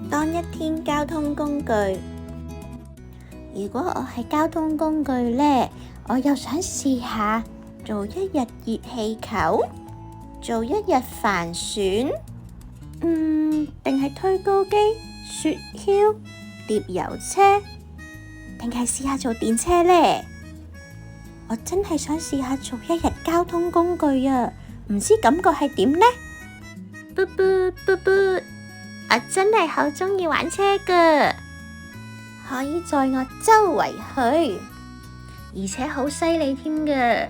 當一天交通工具。如果我係交通工具呢，我又想試下做一日熱氣球，做一日帆船，定係推高機、雪橇、疊油車，定係試下做電車呢？我真係想試下做一日交通工具啊！唔知感覺係點呢？啵啵啵啵，我真係好鍾意玩車㗎，可以載我周圍去，而且好犀利添㗎。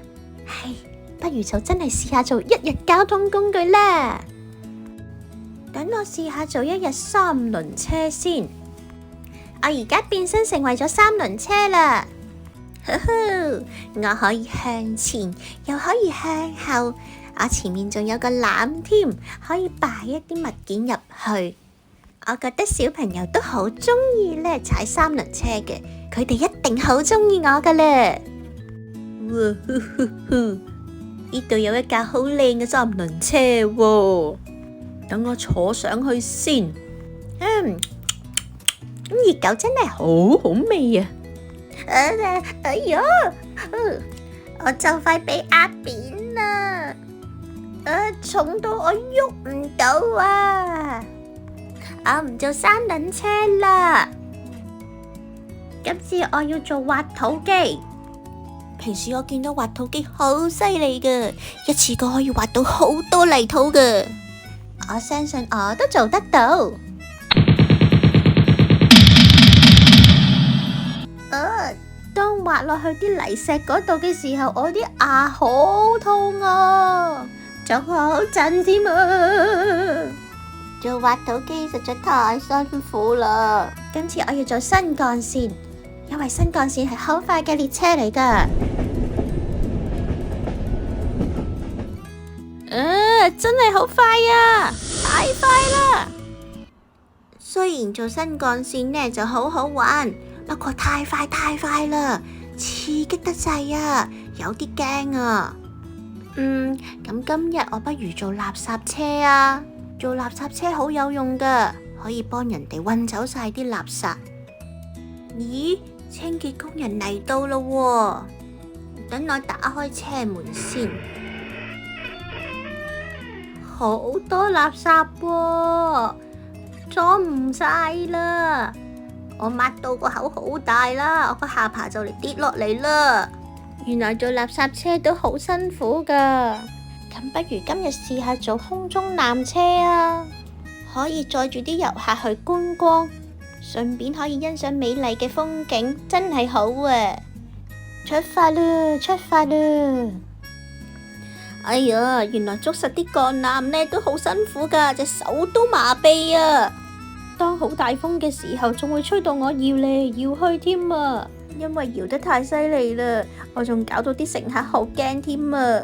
係，不如就真係試下做一日交通工具啦。等我試下做一日三輪車先。我而家變身成為咗三輪車啦。呵呵，我可以向前，又可以向後。我前面仲有個籃添，可以擺一啲物件入去。我覺得小朋友都好鍾意咧踩三輪車嘅，佢哋一定好鍾意我噶啦。哇呼呼呼！呢度有一架好靚嘅三輪車喎，等我坐上去先。熱狗真係好好味啊！哎呀，我就快被壓扁啦！重到我喐唔到啊！我唔做三輪車啦，今次我要做挖土機。平時我見到挖土機好犀利㗎，一次過可以挖到好多泥土㗎。我相信我都做得到。當挖落去啲泥石嗰度嘅時候，我啲牙好痛啊，仲好震添啊！做挖土機實在太辛苦啦。今次我要做新幹線，因為新幹線係好快嘅列車嚟㗎。真係好快啊，太快啦！雖然做新幹線呢就好好玩，不過太快啦，刺激得滯啊，有啲驚啊。咁今日我不如做垃圾車啊！做垃圾車好有用㗎，可以幫人哋運走晒啲垃圾。咦，清潔工人嚟到啦喎，等我打開車門先。好多垃圾喎，裝唔晒啦！我抹到個口好大啦，我個下巴就嚟跌落嚟啦。原來做垃圾車都好辛苦㗎，咁不如今日試下做空中纜車啊！可以載住啲遊客去觀光，順便可以欣賞美麗嘅風景，真係好啊！出發啦，出發啦！哎呀，原來捉實啲鋼纜呢都好辛苦㗎，隻手都麻痹啊！當好大風嘅時候，仲會吹到我搖嚟搖去添啊！因為搖得太犀利啦，我仲搞到啲乘客好驚添啊！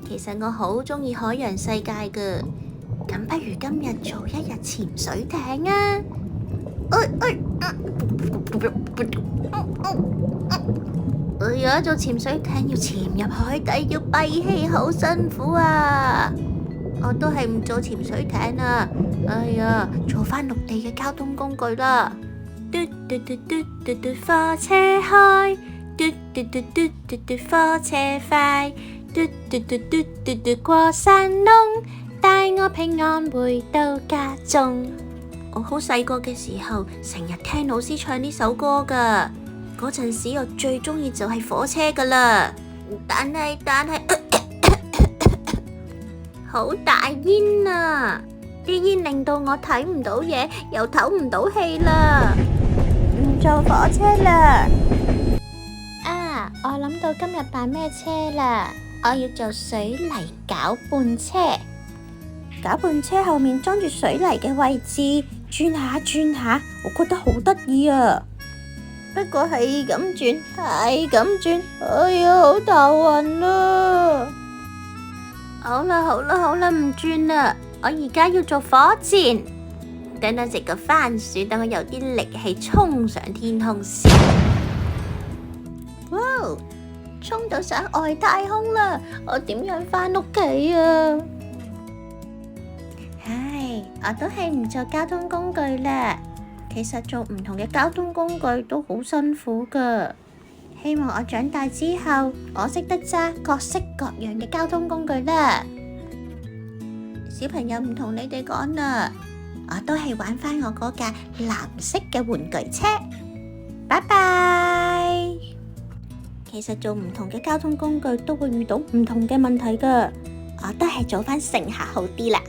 其實我好鍾意海洋世界㗎，咁不如今日做一日潛水艇啊！哎呀，做潛水艇要潛入海底，要閉氣，好辛苦啊！我都係唔做潛水艇啊！哎呀，做返陸地嘅交通工具啦！嘟嘟嘟嘟嘟嘟，火車開；嘟嘟嘟嘟嘟嘟，火車快；嘟嘟嘟嘟嘟嘟，過山窿，帶我平安回到家中。我好細個嘅時候，成日聽老師唱呢首歌㗎。嗰陣時我最鍾意就係火車㗎啦，但係好大煙啊！啲煙令到我睇唔到嘢，又唞唔到氣啦。唔做火車啦！啊，我諗到今日扮咩車啦？我要做水泥攪拌車。攪拌車後面裝住水泥嘅位置，轉下轉下，我覺得好得意啊！不過係咁轉，係咁轉，哎呀，好頭暈啦！好啦，唔轉啦，我而家要做火箭。等我食個番薯，等我有啲力氣衝上天空先。哇！衝到上外太空啦！我點樣返屋企啊？唉，我都係唔做交通工具啦。其實做唔同嘅交通工具都好辛苦噶。希望我長大之後，我識得揸各式各樣嘅交通工具啦。小朋友唔同你哋講啦，我都係玩返我嗰架藍色嘅玩具車。拜拜。其實做唔同嘅交通工具都會遇到唔同嘅問題噶，我都係做返乘客好啲啦。